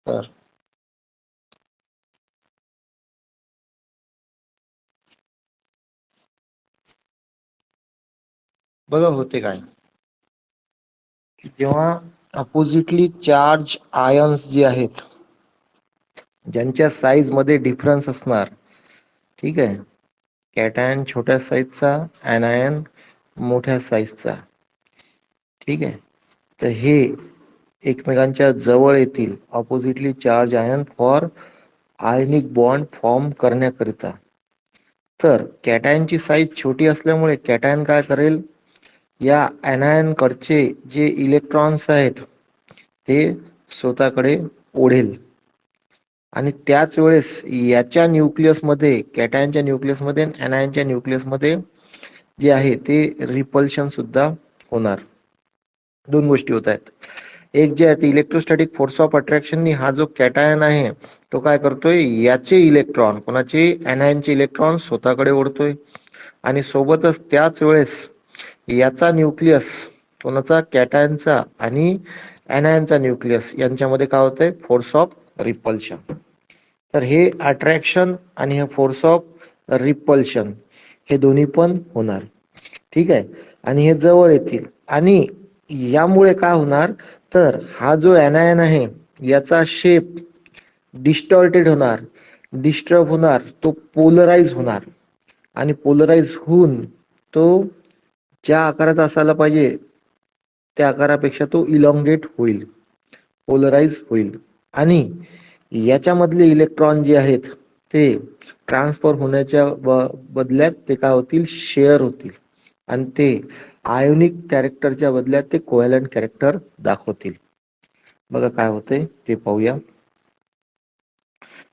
तर बघा होते काय, जेव्हा अपोजिटली चार्ज आयन्स जे आहेत ज्यांच्या साईज मध्ये डिफरन्स असणार, ठीक आहे, कॅटायन छोट्या साईजचा, ऍनायन मोठ्या साईजचा, ठीक आहे, तर हे एकमेकांच्या जवळ येतील oppositely charge ion for ionic bond form करण्याकरिता. तर कॅटायनची साईज छोटी असल्यामुळे कॅटायन काय करेल, या ऍनायन कडचे जे इलेक्ट्रॉन्स आहेत ते स्वतःकडे ओढेल आणि त्याच वेळेस याच्या न्यूक्लियसमध्ये, कॅटायनच्या न्यूक्लियसमध्ये आणि ऍनायनच्या न्यूक्लियसमध्ये जे आहे ते रिपल्शन सुद्धा होणार. दोन गोष्टी होत आहेत. एक जे आहे ते इलेक्ट्रोस्टॅटिक फोर्स ऑफ अट्रॅक्शननी हा जो कॅटायन आहे तो काय करतोय, याचे इलेक्ट्रॉन, कोणाचे, ऍनायनचे इलेक्ट्रॉन स्वतःकडे ओढतोय आणि सोबतच त्याच वेळेस याचा न्यूक्लियस, कोणाचा, कॅटायनचा आणि ऍनायनचा न्यूक्लियस यांच्यामध्ये काय होतंय, फोर्स ऑफ रिपल्शन. तर हे अट्रॅक्शन आणि हे फोर्स ऑफ रिपल्शन हे दोन्ही पण होणार, ठीक आहे, आणि हे जवळ येतील आणि यामुळे काय होणार, तर हा जो ऍनायन आहे याचा शेप डिस्टॉर्टेड होणार, डिस्टर्ब होणार, तो पोलराइज होणार आणि पोलराइज होऊन तो ज्या आकाराचा असायला पाहिजे त्या आकारापेक्षा तो इलॉंगेट होईल, पोलराइज होईल आणि याच्यामधले इलेक्ट्रॉन जे आहेत ते ट्रान्सफर होण्याच्या बदल्यात ते काय होतील, शेअर होतील आणि ते आयोनिक कॅरेक्टरच्या बदल्यात ते कोव्हॅलंट कॅरेक्टर दाखवतील. बघा काय होतंय ते पाहूया.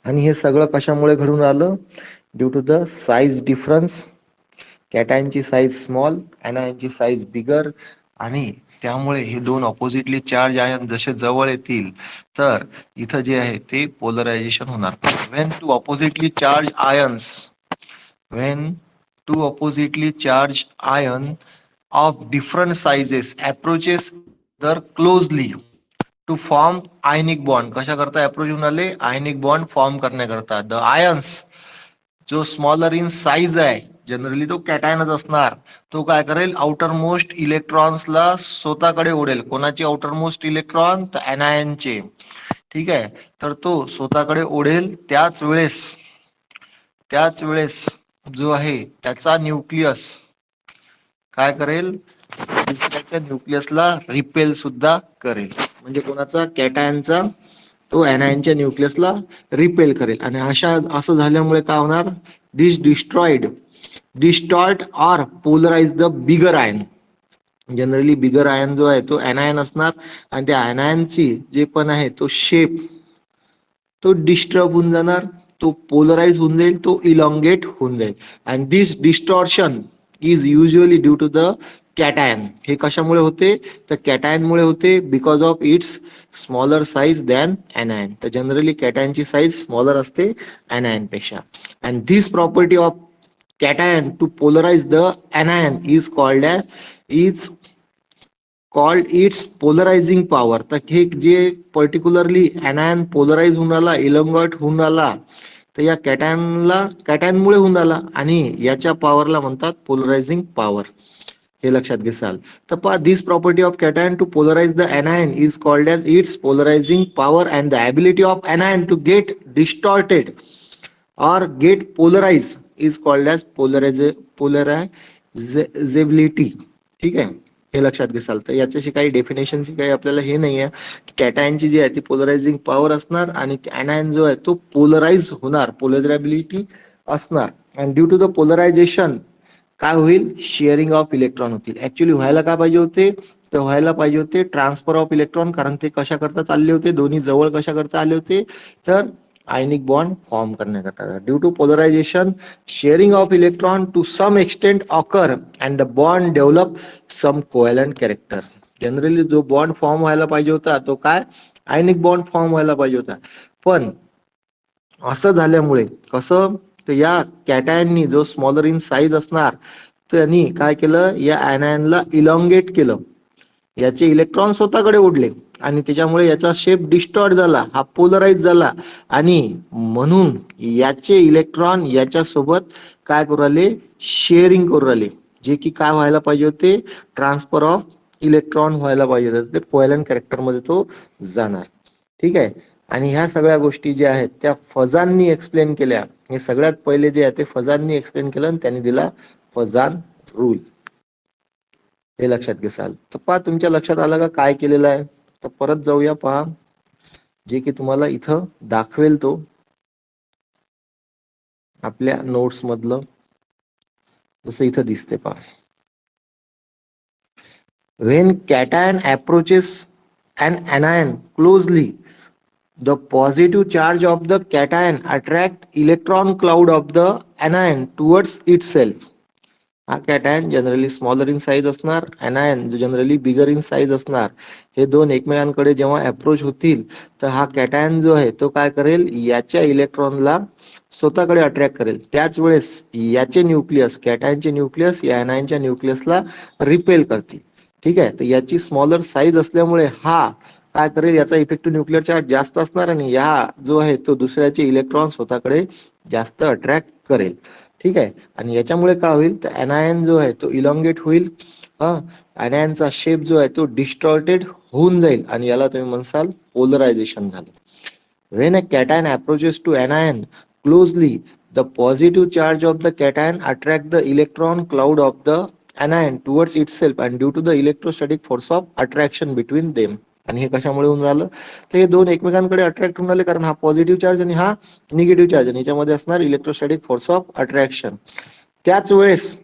आणि हे सगळं कशामुळे घडून आलं, due to the size difference, कॅटायनची साईज स्मॉल, ऍनायनची साईज बिगर, आणि त्यामुळे हे दोन ऑपोजिटली चार्ज आयन जसे जवळ येतील तर इथं जे आहे ते पोलरायझेशन होणार. When two oppositely charge ions, when two oppositely charge ion of different sizes approaches the closely to form ionic bond. कशा करता अप्रोच होऊन आले, आयनिक बॉन्ड फॉर्म करण्याकरता. द आयन्स जो स्मॉलर इन साईज आहे, जनरली तो कॅटायनच असणार, तो काय करेल, आउटर मोस्ट इलेक्ट्रॉन्सला स्वतःकडे ओढेल. कोणाचे आउटर मोस्ट इलेक्ट्रॉन, तर ऍनायनचे, ठीक आहे, तर तो स्वतःकडे ओढेल. त्याच वेळेस जो आहे त्याचा न्यूक्लियस काय करेल, दुसऱ्याच्या न्यूक्लियसला रिपेल सुद्धा करेल. म्हणजे कोणाचा, कॅटायनचा, तो ऍनायनच्या न्यूक्लियसला रिपेल करेल आणि असं झाल्यामुळे काय होणार, this distort or polarise the bigger ion. Generally bigger ion जो आहे तो ऍनायन असणार आणि त्या ऍनायनची जे पण आहे तो शेप तो डिस्टर्ब होऊन जाणार, तो पोलराइज होऊन जाईल, तो इलॉंगेट होऊन जाईल. And this distortion is usually due to the cation. हे कशामुळे होते, तर कॅटायनमुळे होते, because of its smaller size than anion. तर जनरली कॅटायनची साईज स्मॉलर असते ऍनायन पेक्षा. And this property of cation to polarise the anion is called its polarising power. तर हे जे पर्टिक्युलरली ऍनायन पोलराइज होऊन आला, इलॉंगेट होऊन आला, तर या कॅटायनमुळे होऊन आला आणि याच्या पॉवरला म्हणतात पोलरायझिंग पॉवर. हे लक्षात घ्याल. तर पहा, this property of cation to polarise the anion is called as its polarising power and the ability of anion to get distorted or get polarized is called as polarizability. ठीक आहे, हे लक्षात घ्याल. तर याच्याशी काही डेफिनेशनची काही आपल्याला हे नाही आहे. कॅटायनची जी आहे ती पोलरायझिंग पॉवर असणार आणि ऍनायन जो आहे तो पोलराइज होणार, पोलरायबिलिटी असणार. And due to the polarization काय होईल, शेअरिंग ऑफ इलेक्ट्रॉन होतील. ऍक्च्युली व्हायला काय पाहिजे होते, तर व्हायला पाहिजे होते ट्रान्सफर ऑफ इलेक्ट्रॉन, कारण ते कशा करता चालले होते, दोन्ही जवळ कशा करता आले होते, तर आयनिक बॉन्ड फॉर्म करण्याकरता. Due to polarization sharing of electron to some extent occur and the bond develop some covalent character. Generally जो बॉन्ड फॉर्म व्हायला पाहिजे होता तो काय, आयनिक बॉन्ड फॉर्म व्हायला पाहिजे होता. पण असं झाल्यामुळे कसं, तर या कॅटायननी जो स्मॉलर इन साईज असणार त्यांनी काय केलं, या ऍनायनला इलॉंगेट केलं, याचे इलेक्ट्रॉन स्वतःकडे ओढले आणि त्याच्यामुळे याचा शेप डिस्टॉर्ट झाला, हा पोलराइज झाला आणि म्हणून याचे इलेक्ट्रॉन याच्या सोबत काय करू राहिले, शेअरिंग करू राहिले, जे की काय व्हायला पाहिजे होते, ट्रान्सफर ऑफ इलेक्ट्रॉन व्हायला पाहिजे होते, ते कोव्हॅलंट कॅरेक्टर मध्ये तो जाणार. ठीक आहे. आणि ह्या सगळ्या गोष्टी ज्या आहेत त्या फजाननी एक्सप्लेन केल्या. हे सगळ्यात पहिले जे आहे ते फजाननी एक्सप्लेन केलं आणि त्यांनी दिला फजान रूल. हे लक्षात घ्याल. तर पहा तुमच्या लक्षात आलं का काय केलेलं आहे. तर परत जाऊया, पहा जे की तुम्हाला इथं दाखवेल तो आपल्या नोट्स मधलं, जसं इथं दिसते पहा. When cation approaches an anion closely, the positive charge of the cation attract electron cloud of the anion towards itself. हा cation generally smaller in size असणार, anion जो जनरली बिगर इन साईज असणार. हे दोन एकमेकांकडे जेव्हा अप्रोच होतील तर हा कॅटायन जो आहे तो काय करेल, याच्या इलेक्ट्रॉनला स्वतःकडे अट्रॅक्ट करेल. त्याच वेळेस याचे न्यूक्लियस, कॅटायनचे न्यूक्लियस या anion न्यूक्लियसला रिपेल करतील. ठीक आहे. तर याची स्मॉलर साईज असल्यामुळे हा काय करेल, याचा इफेक्टिव्ह न्यूक्लिअर चार्ज जास्त असणार आणि या जो आहे तो दुसऱ्याचे इलेक्ट्रॉन स्वतःकडे जास्त अट्रॅक्ट करेल. ठीक आहे. आणि याच्यामुळे काय होईल, तर anion जो आहे तो इलॉंगेट होईल. anionचा शेप जो आहे तो डिस्टॉर्टेड होऊन जाईल आणि याला तुम्ही म्हणसाल पोलरायझेशन झालं. When a cation approaches to anion closely, the positive charge of the cation attract the electron cloud of the anion towards itself and due to the electrostatic force of attraction between them. आणि हे कशामुळे होऊन राहिलं, तर हे दोन एकमेकांकडे attract होऊन राहिले कारण हा पॉझिटिव्ह चार्ज आणि हा निगेटिव्ह चार्ज आणि याच्यामध्ये असणार इलेक्ट्रोस्टॅटिक फोर्स ऑफ अट्रॅक्शन. त्याच वेळेस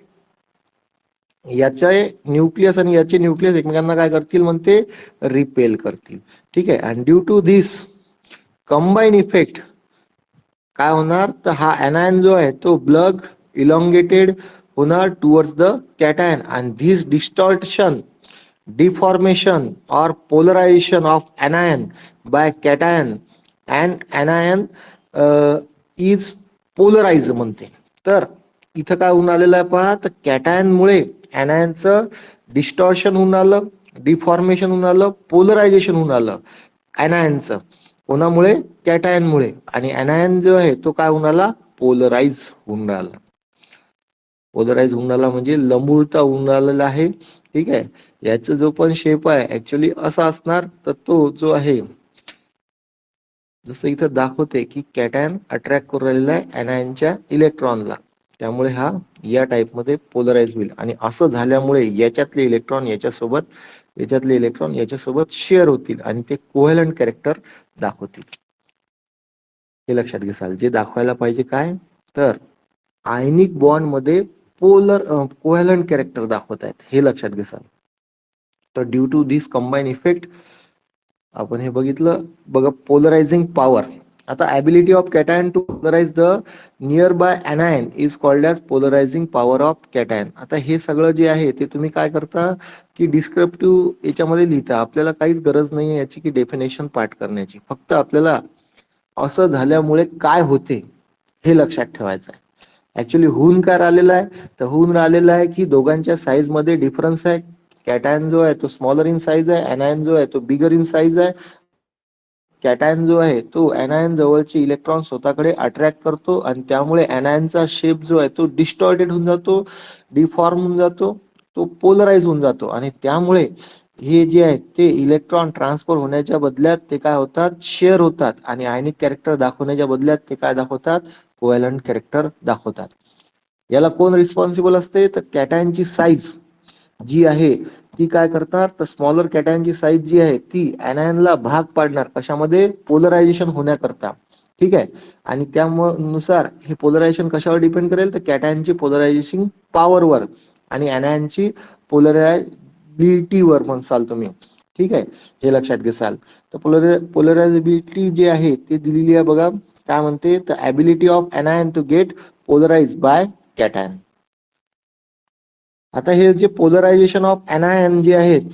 याचे न्यूक्लियस आणि याचे न्यूक्लियस एकमेकांना काय करतील म्हणते, रिपेल करतील. ठीक आहे. आणि due to this combine effect काय होणार, तर हा anion जो आहे तो ब्लग इलॉंगेटेड होणार टुवर्ड्स द कॅटायन आणि this distortion, deformation or polarization of anion by cation and anion is polarized म्हणते. तर इथं काय होऊन आलेलं आहे पहा, तर कॅटायन मुळे anion डिस्टॉर्शन होऊन आलं, डिफॉर्मेशन होऊन आलं, पोलरायझेशन होऊन आलं anion. कोणामुळे, कॅटायन मुळे. आणि anion जो आहे तो काय होऊन आला, पोलराइज होऊन राहिला. पोलराइज होऊन आला म्हणजे लंबुळता होऊन आलेला आहे. ठीक आहे. याचा जो पण शेप आहे ऍक्च्युअली असा असणार, तर तो जो आहे जसं इथं दाखवते की कॅटायन अट्रॅक्ट करून राहिलेला आहे anion इलेक्ट्रॉनला, त्यामुळे हा या टाइप मध्ये पोलराइज होईल. आणि असं झाल्यामुळे याच्यातले इलेक्ट्रॉन याच्यासोबत, याच्यातले इलेक्ट्रॉन याच्यासोबत शेअर होतील आणि ते कोव्हॅलंट कॅरेक्टर दाखवतील. हे लक्षात घ्याल. जे दाखवायला पाहिजे काय, तर आयनिक बॉन्ड मध्ये पोलर कोव्हॅलंट कॅरेक्टर दाखवत आहेत, हे लक्षात घ्याल. तर due to this combine effect आपण हे बघितलं बघा, पोलरायझिंग पॉवर. आता ability of cation to polarise the nearby anion is called as polarising power of cation. आता हे सगळं जे आहे ते तुम्ही काय करता की डिस्क्रिप्टिव्ह याच्यामध्ये लिहिता. आपल्याला काहीच गरज नाही याची की डेफिनेशन पाठ करण्याची, फक्त आपल्याला असं झाल्यामुळे काय होते हे लक्षात ठेवायचं आहे. ऍक्च्युली होऊन काय राहिलेलं आहे, तर होऊन राहिलेलं आहे की दोघांच्या साईज मध्ये डिफरन्स आहे. कॅटायन जो आहे तो स्मॉलर इन साईज आहे, anion जो आहे तो बिगर इन साईज आहे. कॅटायन जो आहे तो anion जवळचे इलेक्ट्रॉन स्वतःकडे अट्रॅक्ट करतो आणि त्यामुळे anion शेप जो आहे तो डिस्टॉर्टेड होऊन जातो, डिफॉर्म होऊन जातो, तो पोलराइज होऊन जातो. आणि त्यामुळे हे जे आहे ते इलेक्ट्रॉन ट्रान्सफर होण्याच्या बदल्यात ते काय होतात, शेअर होतात आणि आयनिक कॅरेक्टर दाखवण्याच्या बदल्यात ते काय दाखवतात, कोव्हॅलंट कॅरेक्टर दाखवतात. याला कोण रिस्पॉन्सिबल असते, तर कॅटायनची साईज जी आहे ती काय करतात, तर स्मॉलर कॅटायनची साईज जी आहे ती anion भाग पाडणार कशामध्ये, पोलरायझेशन होण्याकरता. ठीक आहे. आणि त्यानुसार हे पोलरायझेशन कशावर डिपेंड करेल, तर कॅटायनची पोलरायझेशन पॉवरवर आणि anion पोलरायबिलिटीवर म्हणसाल तुम्ही. ठीक आहे. हे लक्षात घ्याल. तर पोलरायझिबिलिटी जी आहे ती दिलेली आहे बघा, काय म्हणते, तर ability of anion to get polarize by cation. आता हे जे पोलरायझेशन ऑफ anion जे आहेत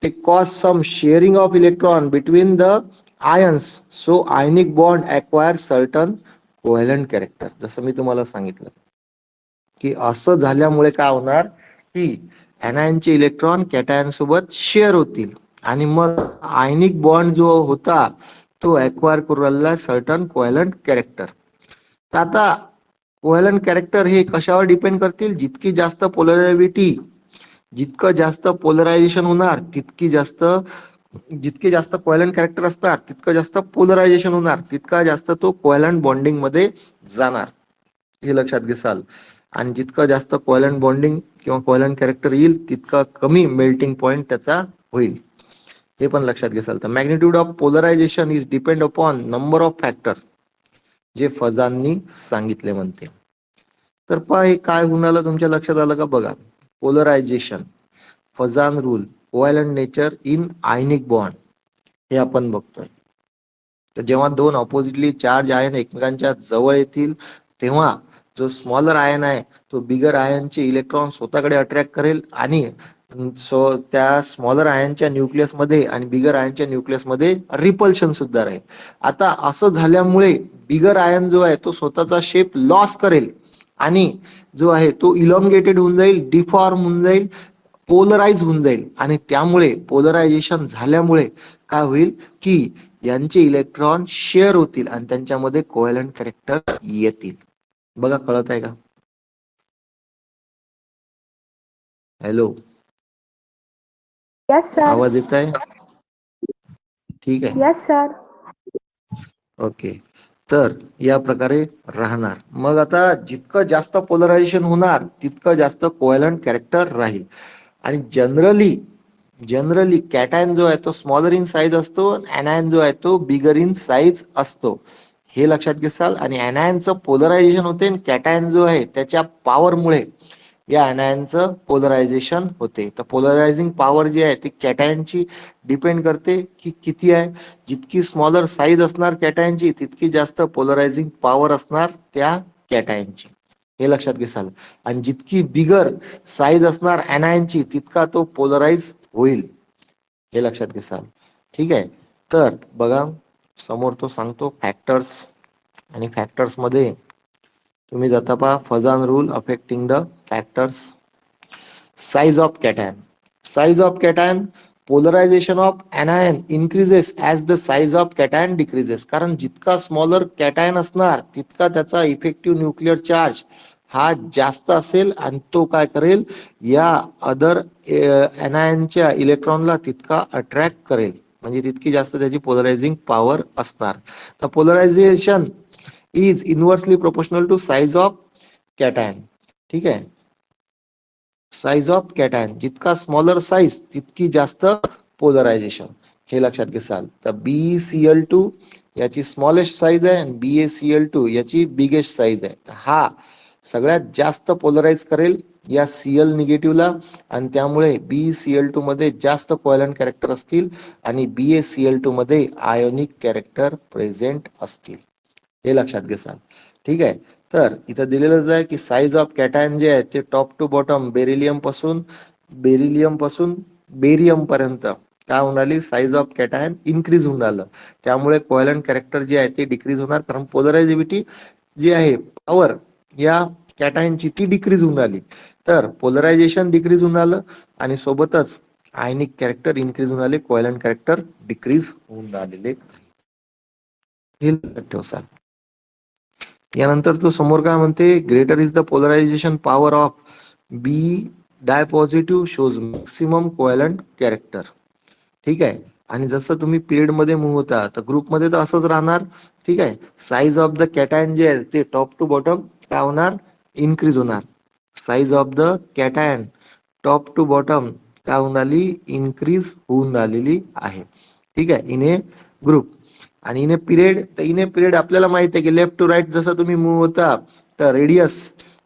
ते cause some sharing of electron between the ions, so ionic bond acquire certain covalent character. जसं मी तुम्हाला सांगितलं की असं झाल्यामुळे काय होणार की anion चे इलेक्ट्रॉन कॅटायन सोबत शेअर होतील आणि मग आयनिक बॉन्ड जो होता तो ऍक्वायर करू लागला सर्टन कोव्हॅलंट कॅरेक्टर. तर आता कोव्हॅलंट कॅरेक्टर हे कशावर डिपेंड करतील, जितकं जास्त पोलरायझेशन होणार जितके जास्त कोव्हॅलंट कॅरेक्टर असणार तितकं जास्त पोलरायझेशन होणार, तितका जास्त तो कोव्हॅलंट बॉन्डिंग मध्ये जाणार, हे लक्षात घ्याल. आणि जितकं जास्त कोव्हॅलंट बॉन्डिंग किंवा कोव्हॅलंट कॅरेक्टर येईल तितका कमी मेल्टिंग पॉइंट त्याचा होईल, हे पण लक्षात घ्याल. तर magnitude of polarization is depend upon number of factor, जे फजांनी सांगितले म्हणते. तर पहा हे काय होऊन तुमच्या लक्षात आलं का बघा. Polarisation, Fajans rule, covalent nature in ionic bond, हे आपण बघतोय. तर जेव्हा दोन ऑपोजिटली चार्ज आयन एकमेकांच्या जवळ येतील तेव्हा जो स्मॉलर आयन आहे तो बिगर आयनचे इलेक्ट्रॉन स्वतःकडे अट्रॅक्ट करेल आणि त्या स्मॉलर आयनच्या न्यूक्लियस मध्ये आणि बिगर आयनच्या न्यूक्लियस मध्ये रिपल्शन सुद्धा राहील. आता असं झाल्यामुळे बिगर आयन जो आहे तो स्वतःचा शेप लॉस करेल आणि जो आहे तो इलॉंगेटेड होऊन जाईल, डिफॉर्म होऊन जाईल, पोलराइज होऊन जाईल. आणि त्यामुळे पोलरायझेशन झाल्यामुळे काय होईल की यांचे इलेक्ट्रॉन शेअर होतील आणि त्यांच्यामध्ये कोव्हॅलंट कॅरेक्टर येतील. बघा कळत आहे का? Hello, yes sir. आवाज येत आहे? ठीक आहे, यस सर. ओके. तर या प्रकारे राहणार. मग आता जितकं जास्त पोलरायझेशन होणार तितकं जास्त कोव्हॅलंट कॅरेक्टर राहील. आणि जनरली कॅटायन जो आहे तो स्मॉलर इन साईज असतो, ऍनायन जो आहे तो बिगर इन साईज असतो, हे लक्षात घ्याल. आणि ऍनायनचं पोलरायझेशन होते आणि कॅटायन जो आहे त्याच्या पॉवरमुळे या ऍनायनचं पोलरायझेशन होते. तर पोलरायझिंग पॉवर जी आहे ती कॅटायनची डिपेंड करते की किती आहे. जितकी स्मॉलर साईज असणार कॅटायनची तितकी जास्त पोलरायझिंग पॉवर असणार त्या कॅटायनची, हे लक्षात घ्याल. आणि जितकी बिगर साईज असणार ऍनायनची तितका तो पोलराइज होईल, हे लक्षात घ्याल. ठीक आहे. तर बघा समोर तो सांगतो फॅक्टर्स, आणि फॅक्टर्स मध्ये तुम्ही जाता पहा Fajans rule affecting the factors. Size of cation, size of cation, polarisation of anion increases as the size of cation decreases. कारण जितका स्मॉलर कॅटायन असणार तितका त्याचा इफेक्टिव्ह न्यूक्लिअर चार्ज हा जास्त असेल आणि तो काय करेल या अदर anion इलेक्ट्रॉनला तितका अट्रॅक्ट करेल, म्हणजे तितकी जास्त त्याची पोलरायझिंग पॉवर असणार. तर polarization is inversely proportional to size of cation. ठीक आहे. साइज ऑफ कॅटायन, जितका स्मॉलर साइज तितकी जास्त पोलरायझेशन, हे लक्षात घ्याल. तर BeCl2 याची स्मॉलेस्ट साइज आहे आणि BaCl2 याची बिगेस्ट साइज आहे. हा सगळ्यात जास्त पोलराइज करेल या Cl निगेटिव्हला आणि त्यामुळे BeCl2 मध्ये जास्त कोव्हॅलंट कॅरेक्टर असतील आणि BaCl2 मध्ये आयोनिक कॅरेक्टर प्रेझेंट असतील, हे लक्षात घ्याल. ठीक आहे. तर इथं दिलेलंच आहे की साइज ऑफ कॅटायन जे आहे ते टॉप टू बॉटम बेरिलियम पासून बेरियम पर्यंत काय होणार, साइज ऑफ कॅटायन इन्क्रीज होऊन राहिलं. त्यामुळे कोव्हॅलंट कॅरेक्टर जे आहे ते डिक्रीज होणार, कारण पोलरायझिबिलिटी जी आहे पॉवर या कॅटायनची ती डिक्रीज होऊन राहिली. तर पोलरायझेशन डिक्रीज होऊन राहिलं आणि सोबतच आयनिक कॅरेक्टर इन्क्रीज होऊन आले, कोव्हॅलंट कॅरेक्टर डिक्रीज होऊन राहिलेले, हे लक्षात ठेवा. यानंतर तो समोर काय म्हणते, greater is the polarization power of B di positive shows maximum covalent character. ठीक आहे. आणि जसं तुम्ही पिरियड मध्ये मूव्ह होता तर ग्रुप मध्ये तर असंच राहणार. ठीक आहे. साइज ऑफ द कॅटायन जे आहे ते टॉप टू बॉटम काय होणार, इन्क्रीज होणार. Size of the cation top to bottom काय होऊन आली, इन्क्रीज होऊन राहिलेली आहे. ठीक आहे. In a group. आणि इन ए पिरियड आपल्याला माहिती आहे की लेफ्ट टू राईट जसं तुम्ही मूव्ह होता तर रेडियस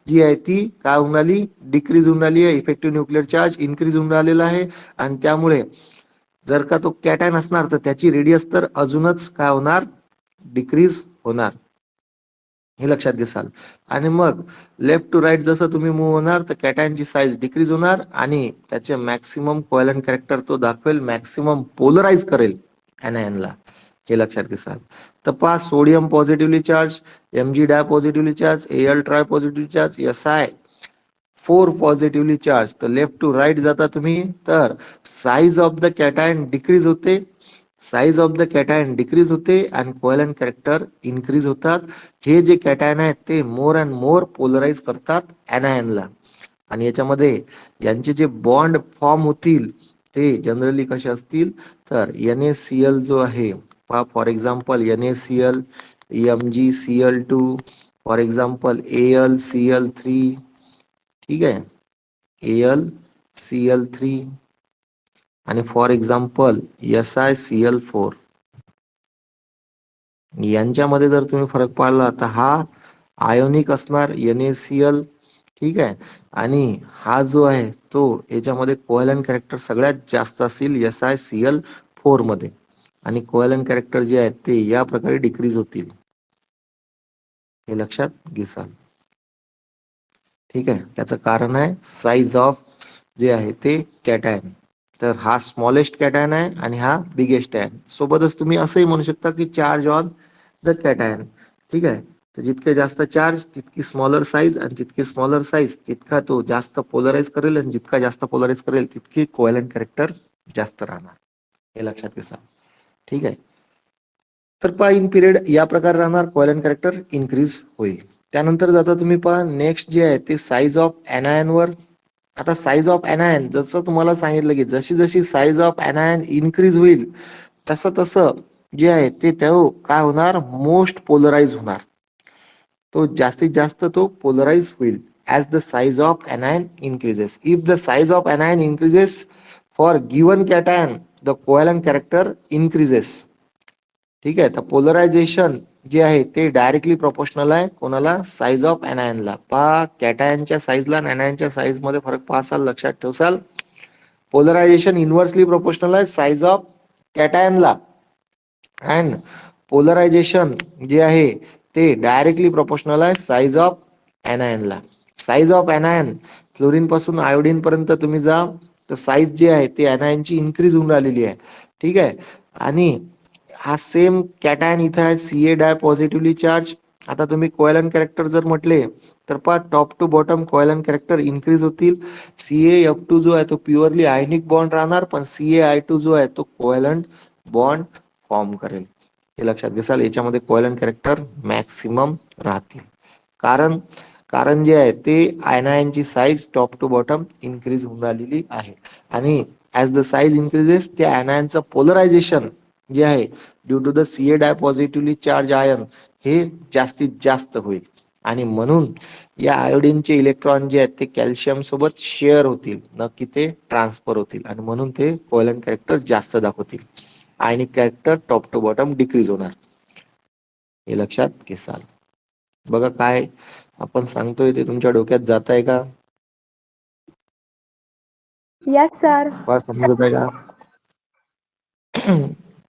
जी आहे ती काय होऊन राहिली, डिक्रीज होऊन राहिली आहे. इफेक्टिव्ह न्यूक्लिअर चार्ज इन्क्रीज होऊन राहिलेला आहे आणि त्यामुळे जर का तो कॅटायन असणार तर त्याची रेडियस तर अजूनच काय होणार, डिक्रीज होणार, हे लक्षात घ्याल. आणि मग लेफ्ट टू राईट जसं तुम्ही मूव्ह होणार तर कॅटायनची साईज डिक्रीज होणार आणि त्याचे मॅक्सिमम कोव्हॅलंट कॅरेक्टर तो दाखवेल, मॅक्सिमम पोलराइज करेल ऍनायनला, हे लक्षात घ्याल. तर पहा sodium positively charge, Mg di positively charge, Al tri positively charge, Si 4 positively charge, तर लेफ्ट टू राईट जाता तुम्ही तर size of the cation decrease होते, size of the cation decrease होते आणि कोव्हॅलंट कॅरेक्टर इन्क्रीज होतात. हे जे कॅटायन आहेत ते मोर अँड मोर पोलराइज करतात ऍनायनला. आणि याच्यामध्ये यांचे जे बॉन्ड फॉर्म होतील ते जनरली कसे असतील, तर NaCl जो आहे, for example NaCl, MgCl2, for example AlCl3, ठीक आहे, AlCl3 आणि फॉर एक्झाम्पल SiCl4. यांच्यामध्ये जर तुम्ही फरक पाळला तर हा आयोनिक असणार NaCl, ठीक आहे, आणि हा जो आहे तो याच्यामध्ये कोव्हॅलंट कॅरेक्टर सगळ्यात जास्त असेल SiCl4 मध्ये, आणि कोव्हॅलंट कॅरेक्टर जे आहेत ते या प्रकारे डिक्रीज होतील, हे लक्षात घेसाल. ठीक आहे, त्याचं कारण आहे साईज ऑफ जे आहे ते कॅटायन. तर हा स्मॉलेस्ट कॅटायन आहे आणि हा बिगेस्ट आहे. सोबतच तुम्ही असंही म्हणू शकता की चार्ज ऑन द कॅटायन. ठीक आहे, तर जितके जास्त चार्ज तितकी स्मॉलर साईज, आणि तितकी स्मॉलर साईज तितका तो जास्त पोलराइज करेल, आणि जितका जास्त पोलराइज करेल तितकी कोव्हॅलंट कॅरेक्टर जास्त राहणार, हे लक्षात घ्या. ठीक आहे, तर पहा इन पिरियड या प्रकारे राहणार, कोव्हॅलंट कॅरेक्टर इन्क्रीज होईल. त्यानंतर जाता तुम्ही पहा नेक्स्ट जे आहे ते साईज ऑफ ऍनायन वर. आता साईज ऑफ ऍनायन जसं तुम्हाला सांगितलं की जशी जशी साईज ऑफ ऍनायन इन्क्रीज होईल तसं तसं जे आहे ते काय होणार, मोस्ट पोलराइज होणार, तो जास्तीत जास्त तो पोलराइज होईल as the size of anion increases. If the size of anion increases for given cation, the covalent character increases. ठीक आहे, तर पोलरायझेशन जे आहे ते डायरेक्टली प्रोपोर्शनल आहे कोणाला, साईज ऑफ ऍनायनला. पहा कॅटायनच्या साईजला आणि ऍनायनच्या साईज मध्ये फरक पाहाल, लक्षात ठेवसाल. पोलरायझेशन इन्व्हर्सली प्रोपोर्शनल आहे साईज ऑफ कॅटायनला, अँड पोलरायझेशन जे आहे ते डायरेक्टली प्रोपोर्शनल आहे साईज ऑफ ऍनायनला. साईज ऑफ ऍनायन क्लोरीन पासून आयोडीन पर्यंत तुम्ही जा, तर साईज जी आहे ती ऍनायनची इन्क्रीज होऊन राहिलेली आहे. ठीक आहे, आणि हा सेम कॅटायन इथं आहे Ca डाय पॉझिटिव्हली चार्ज. आता तुम्ही कोव्हॅलंट कॅरेक्टर जर म्हटले तर पहा top to bottom covalent character increase होतील. CaF2 जो आहे तो प्युअरली आयनिक बॉन्ड राहणार, पण CaI2 जो आहे तो कोव्हॅलंट बॉन्ड फॉर्म करेल, हे लक्षात घ्याल. याच्यामध्ये कोव्हॅलंट कॅरेक्टर मॅक्सिमम राहतील, कारण कारण जे आहे ते आयनायनची size top to bottom increase होऊन राहिलेली आहे, आणि ऍज द साईज इन्क्रीजेस त्या आयनायनचं पोलरायझेशन जे आहे due to the Ca di positively charge ion हे जास्तीत जास्त होईल, आणि म्हणून या आयोडीनचे इलेक्ट्रॉन जे आहेत ते कॅल्शियम सोबत शेअर होतील, न की ते ट्रान्सफर होतील, आणि म्हणून ते कोव्हॅलंट कॅरेक्टर जास्त दाखवतील. Ionic character top to bottom decrease होणार, हे लक्षात घेसाल. बघा काय आपण सांगतोय ते तुमच्या डोक्यात जात आहे का? Yes sir. समजत आहे का?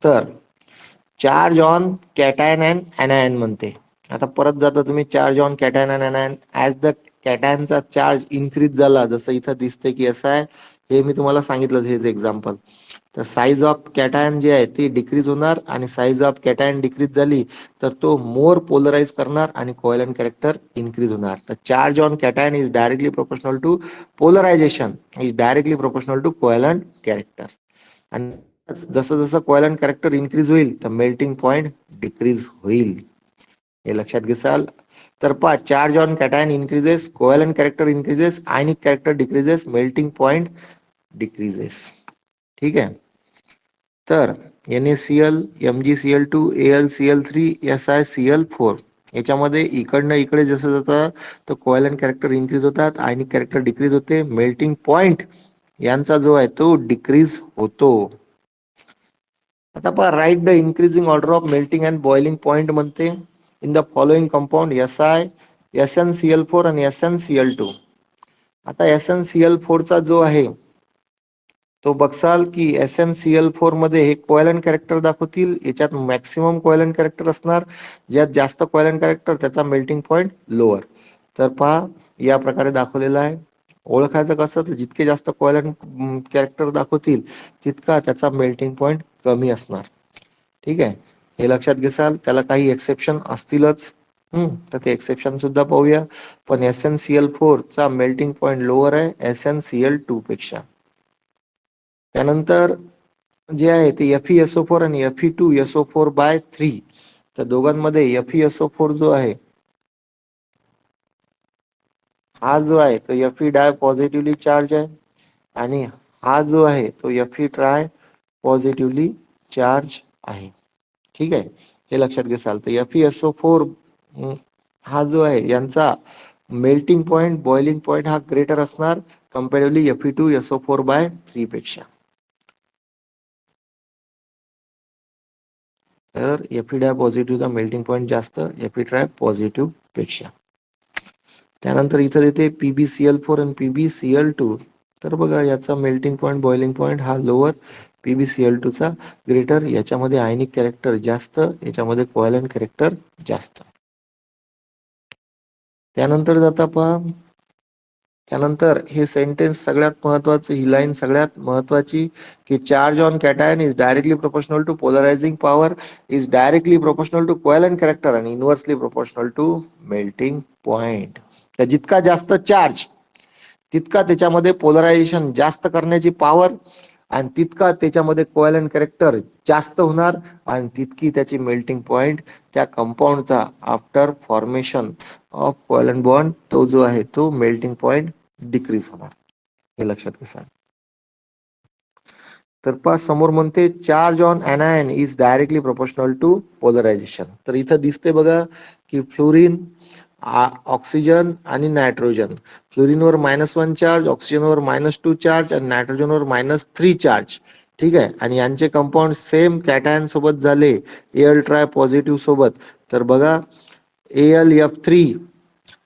तर charge on cation and anion म्हणते. आता परत जाता तुम्ही charge on cation and anion, as the कॅटायनचा चार्ज इन्क्रीज झाला, जसं इथं दिसते की असं आहे, हे मी तुम्हाला सांगितलं हेच एक्झाम्पल. तर साईज ऑफ कॅटायन जे आहे ती डिक्रीज होणार, आणि साईज ऑफ कॅटायन डिक्रीज झाली तर तो मोर पोलराइज करणार आणि कोव्हॅलंट कॅरेक्टर इन्क्रीज होणार. तर charge on cation is directly proportional to polarization is directly proportional to covalent character, आणि जसं जसं कोव्हॅलंट कॅरेक्टर इन्क्रीज होईल तर मेल्टिंग पॉइंट डिक्रीज होईल, हे लक्षात घेसाल. तर पहा charge on cation increases, covalent character increases, ionic character decreases, melting point decreases. ठीक आहे, तर NaCl, MgCl2, AlCl3, SiCl4 याच्यामध्ये इकडनं इकडे जसं जातं तर कोव्हॅलंट कॅरेक्टर इन्क्रीज होतात, आयनिक कॅरेक्टर डिक्रीज होते, मेल्टिंग पॉइंट यांचा जो आहे तो डिक्रीज होतो. आता पहा write the increasing order of melting and boiling point म्हणते in the following compound SiSnCl4 आणि SnCl2. आता SnCl4 चा जो आहे तो बघसाल की SnCl4 मध्ये हे कोव्हॅलंट कॅरेक्टर दाखवतील, याच्यात मॅक्सिमम कोव्हॅलंट कॅरेक्टर असणार, ज्यात जास्त कोव्हॅलंट कॅरेक्टर त्याचा मेल्टिंग पॉइंट लोअर. तर पहा या प्रकारे दाखवलेला आहे. ओळखायचं कसं, तर जितके जास्त कोव्हॅलंट कॅरेक्टर दाखवतील तितका त्याचा मेल्टिंग पॉइंट कमी असणार. ठीक आहे, हे लक्षात घेसाल. त्याला काही एक्सेप्शन असतीलच. तर ते एक्सेप्शन सुद्धा पाहूया. पण SnCl4 चा मेल्टिंग पॉइंट लोअर आहे SnCl2 पेक्षा. त्यानंतर जे आहे ते FeSO4 आणि Fe2SO4/3. तर दोघांमध्ये FeSO4 जो आहे हा जो आहे तो Fe डाय पॉझिटिव्हली चार्ज आहे आणि हा जो आहे तो Fe ट्राय पॉझिटिव्हली चार्ज आहे. ठीक आहे, हे लक्षात घ्याल. तर FeSO4 हा जो आहे यांचा मेल्टिंग पॉइंट बॉइलिंग पॉइंट हा ग्रेटर असणार कंपॅरेटिव्हली Fe2SO4/3 पेक्षा. तर Fe डाय पॉझिटिव्हचा मेल्टिंग पॉइंट जास्त Fe ट्राय पॉझिटिव्ह पेक्षा. त्यानंतर इथं देते PbCl4 आणि PbCl2. तर बघा याचा मेल्टिंग पॉइंट बॉइलिंग पॉइंट हा लोअर PbCl2 चा ग्रेटर. याच्यामध्ये आयनिक कॅरेक्टर जास्त, याच्यामध्ये कोव्हॅलंट कॅरेक्टर जास्त. त्यानंतर जाता पहा, त्यानंतर हे सेंटेन्स सगळ्यात महत्वाचं, ही लाईन सगळ्यात महत्वाची, की charge on cation is directly proportional to polarising power is directly proportional to covalent character आणि inversely proportional to melting point. तर जितका जास्त चार्ज तितका त्याच्यामध्ये पोलरायझेशन जास्त करण्याची पॉवर आणि तितका त्याच्यामध्ये कोव्हॅलंट कॅरेक्टर जास्त होणार आणि तितकी त्याची मेल्टिंग पॉइंट त्या कंपाऊंडचा after formation of covalent bond तो जो आहे तो मेल्टिंग पॉइंट डिक्रीज होणार. हे लक्षात घ्या. तर पहा समोर म्हणते charge on anion is directly proportional to polarization. तर इथं दिसते बघा की फ्लोरीन, ऑक्सिजन आणि नायट्रोजन. फ्लोरीनवर -1 चार्ज, ऑक्सिजनवर -2 चार्ज आणि नायट्रोजनवर -3 चार्ज. ठीक आहे, आणि यांचे कंपाऊंड सेम कॅटायन सोबत झाले Al ट्राय पॉझिटिव्ह सोबत. तर बघा AlF3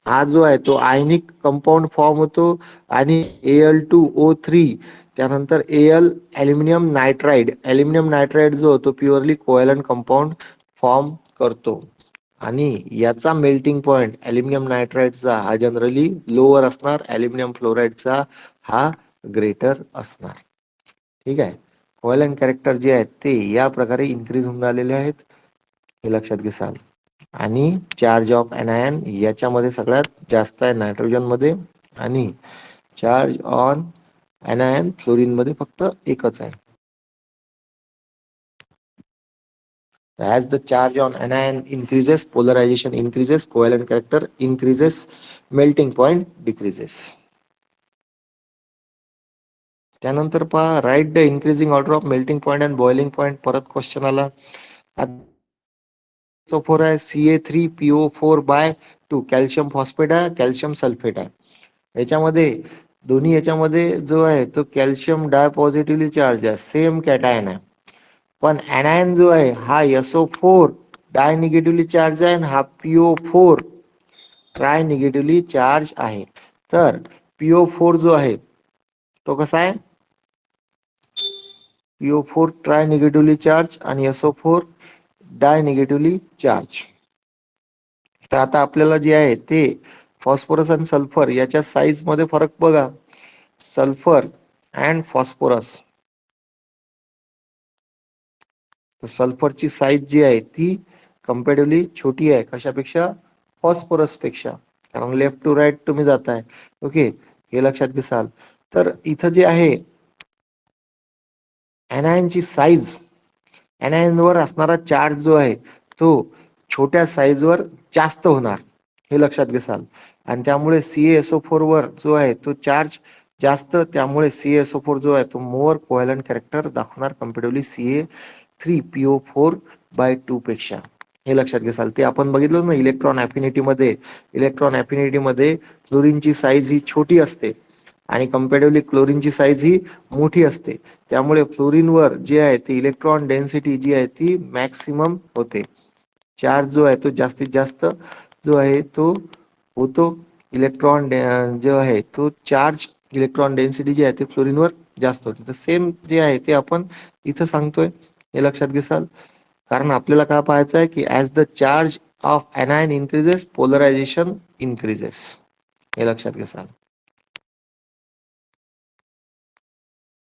हा जो आहे तो आयनिक कंपाऊंड फॉर्म होतो आणि Al2O3 त्यानंतर ॲल्युमिनियम नायट्राइड जो होतो प्युअरली कोव्हॅलंट कंपाऊंड फॉर्म करतो आणि याचा मेल्टिंग पॉइंट ॲल्युमिनियम नायट्राइडचा हा जनरली लोअर असणार, ॲल्युमिनियम फ्लोराइडचा हा ग्रेटर असणार. ठीक आहे, कोव्हॅलंट कॅरेक्टर जे आहेत ते या प्रकारे इन्क्रीज होऊन राहिलेले आहेत, हे लक्षात घ्याल. आणि चार्ज ऑफ anion याच्यामध्ये सगळ्यात जास्त आहे नायट्रोजन मध्ये आणि चार्ज ऑन anion फ्लोरीन मध्ये फक्त एकच आहे. As the charge on anion increases, polarization increases, covalent character increases, melting point decreases. त्यानंतर पहा write the increasing order of melting point and boiling point. परत क्वेश्चन आला. SO4 आहे CA3PO4/2 कॅल्शियम फॉस्फेट आहे, कॅल्शियम सल्फेट आहे. याच्यामध्ये दोन्ही याच्यामध्ये जो आहे तो कॅल्शियम डाय पॉझिटिव्हली चार्ज आहे, सेम कॅटायन आहे. पण anion जो आहे हा SO4 डाय निगेटिव्हली चार्ज आहे आणि हा PO4 ट्राय निगेटिव्हली चार्ज आहे. तर PO4 जो आहे तो कसा आहे, PO4 ट्राय निगेटिव्हली चार्ज आणि SO4 डाय निगेटिव्हली चार्ज. तर आता आपल्याला जे आहे ते फॉस्फरस आणि सल्फर याच्या साईज मध्ये फरक बघा. सल्फर अँड फॉस्फरस, सल्फरची साईज जी आहे ती कम्पॅरेटिव्हली छोटी आहे कशापेक्षा, फॉस्फरस पेक्षा, कारण लेफ्ट टू राईट तुम्ही जाताय. ओके, हे लक्षात घ्याल. तर इथं जे आहे anion ची साईज, anion वर असणारा चार्ज जो आहे तो छोट्या साईज वर जास्त होणार, हे लक्षात घ्याल. आणि त्यामुळे CaSO4 वर जो आहे तो चार्ज जास्त, त्यामुळे CaSO4 जो आहे तो मोर कोव्हॅलंट कॅरेक्टर दाखवणार कम्पॅरेटिव्हली CA3PO4/2 पेक्षा. हे लक्षात घ्याल. ते आपण बघितलं ना इलेक्ट्रॉन अफिनिटी मध्ये, इलेक्ट्रॉन अफिनिटी मध्ये फ्लोरीनची साईज ही छोटी असते आणि कम्पॅरेटिव्हली क्लोरीनची साईज ही मोठी असते. त्यामुळे फ्लोरीनवर जे आहे ते इलेक्ट्रॉन डेन्सिटी जी आहे ती मॅक्सिमम होते. चार्ज जो आहे तो जास्तीत जास्त जो आहे तो होतो. इलेक्ट्रॉन जो आहे तो चार्ज, इलेक्ट्रॉन डेन्सिटी जी आहे ते फ्लोरीनवर जास्त होते. तर सेम जे आहे ते आपण इथं सांगतोय, हे लक्षात घ्याल. कारण आपल्याला काय पाहायचं आहे की as the charge of anion increases polarization increases, हे लक्षात घ्याल.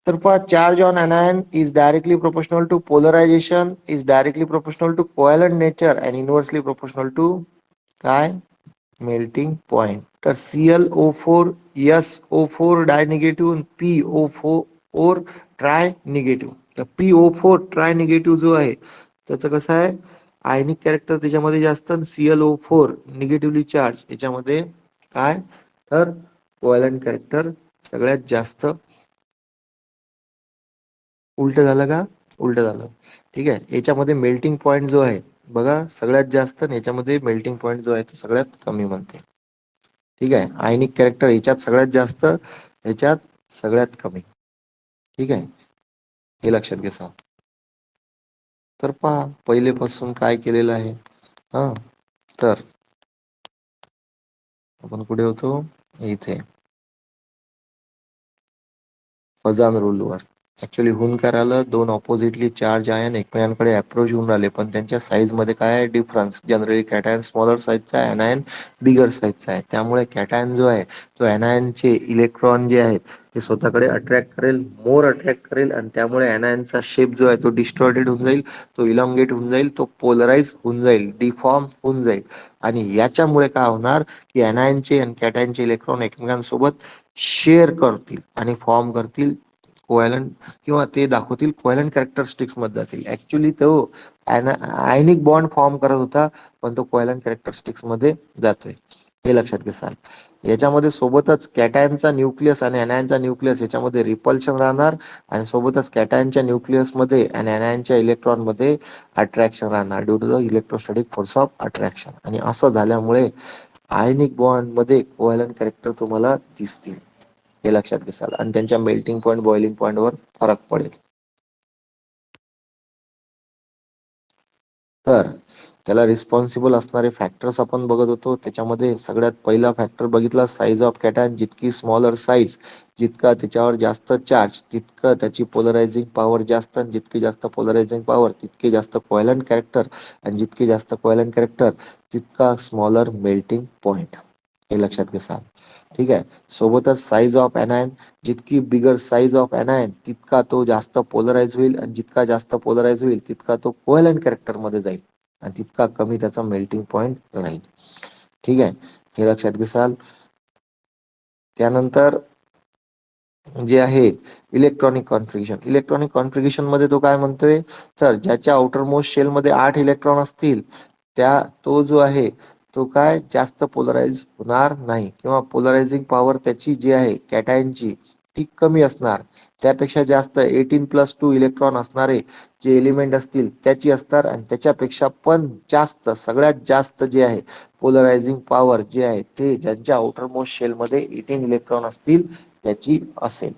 तर पहा charge on anion is directly proportional to polarization, is directly proportional to covalent nature and inversely proportional to काय मेल्टिंग पॉइंट. तर ClO4 SO4 डाय निगेटिव्ह, PO4 ट्राय निगेटिव्ह. तर PO4 try negative जो आहे त्याचं कसं आहे, आयनिक कॅरेक्टर त्याच्यामध्ये जास्त, ClO4 निगेटिव्हली चार्ज याच्यामध्ये काय, तर कोव्हॅलंट कॅरेक्टर सगळ्यात जास्त. उलट झालं का, उलट झालं. ठीक आहे, याच्यामध्ये मेल्टिंग पॉइंट जो आहे बघा सगळ्यात जास्त, आणि याच्यामध्ये मेल्टिंग पॉइंट जो आहे तो सगळ्यात कमी म्हणते. ठीक आहे, आयनिक कॅरेक्टर याच्यात सगळ्यात जास्त, याच्यात सगळ्यात कमी. ठीक आहे, हे लक्षात घ्या. तर पहा पहिलेपासून काय केलेलं आहे. हा, तर आपण कुठे होतो, इथे फजान रूलवर. ऍक्च्युली होऊन काय राहिलं, दोन ऑपोजिटली चार्ज आयन एकमेकांकडे अप्रोच होऊन राहिले, पण त्यांच्या साईज मध्ये काय आहे डिफरन्स. जनरली कॅटायन स्मॉलर साईजचा आहे, अनायन बिगर साईजचा आहे. त्यामुळे कॅटायन जो आहे तो अनायनचे इलेक्ट्रॉन जे आहेत ते स्वतःकडे अट्रॅक्ट करेल, मोर अट्रॅक्ट करेल, आणि त्यामुळे अनायनचा शेप जो आहे तो डिस्टॉर्टेड होऊन जाईल, तो इलॉंगेट होऊन जाईल, तो पोलराइज होऊन जाईल, डिफॉर्म होऊन जाईल. आणि याच्यामुळे काय होणार की अनायनचे आणि कॅटायनचे इलेक्ट्रॉन एकमेकांसोबत शेअर करतील आणि फॉर्म करतील कोव्हॅलंट, किंवा ते दाखवतील कोव्हॅलंट कॅरेक्टरिस्टिक्स मध्ये जातील. ऍक्च्युली तो आयनिक बॉन्ड फॉर्म करत होता, पण तो कोव्हॅलंट कॅरेक्टरिस्टिक्स मध्ये जातोय. हे लक्षात घ्या. याच्यामध्ये सोबतच कॅटायनचा न्यूक्लियस आणि अनायनचा न्यूक्लियस याच्यामध्ये रिपल्शन राहणार, आणि सोबतच कॅटायनच्या न्यूक्लियस मध्ये आणि अनायनच्या इलेक्ट्रॉन मध्ये अट्रॅक्शन राहणार due to the electrostatic force of attraction. आणि असं झाल्यामुळे आयनिक बॉन्ड मध्ये कोव्हॅलंट कॅरेक्टर तुम्हाला दिसतील. हे लक्षात घ्याल, आणि त्यांच्या मेल्टिंग पॉईंट बॉइलिंग पॉईंट वर फरक पडेल. तर त्याला रिस्पॉन्सिबल असणारे फॅक्टर्स आपण बघत होतो. त्याच्यामध्ये सगळ्यात पहिला फॅक्टर बघितला साईज ऑफ कॅटॅन. जितकी स्मॉलर साईज, जितका त्याच्यावर जास्त चार्ज, तितकं त्याची पोलरायझिंग पॉवर जास्त, आणि जितकी जास्त पोलरायझिंग पॉवर तितके जास्त कोव्हॅलंट कॅरेक्टर, आणि जितके जास्त कोव्हॅलंट कॅरेक्टर तितका स्मॉलर मेल्टिंग पॉइंट. हे लक्षात घ्या. ठीक आहे, सोबतच साईज ऑफ एनायन, जितकी बिगर साईज ऑफ एनायन तितका तो जास्त पोलराइज होईल, आणि जितका जास्त पोलराइज होईल तितका तो कोव्हॅलंट कॅरेक्टर मध्ये जाईल, आणि तितका कमी त्याचा मेल्टिंग पॉइंट राहील. ठीक आहे, हे लक्षात घ्याल. त्यानंतर जे आहे इलेक्ट्रॉनिक कॉन्फिगरेशन. इलेक्ट्रॉनिक कॉन्फिगरेशन मध्ये तो काय म्हणतोय, तर ज्याच्या आउटर मोस्ट शेल मध्ये 8 इलेक्ट्रॉन असतील, त्या तो जो आहे तो काय जास्त पोलराइज होणार नाही, किंवा पोलरायझिंग पॉवर त्याची जी आहे कॅटायनची ती कमी असणार. त्यापेक्षा जास्त 18+2 इलेक्ट्रॉन असणारे जे एलिमेंट असतील त्याची असणार, आणि त्याच्यापेक्षा पण जास्त, सगळ्यात जास्त जे आहे पोलरायझिंग पॉवर जे आहे ते ज्यांच्या आउटर मोस्ट शेल मध्ये 18 इलेक्ट्रॉन असतील त्याची असेल.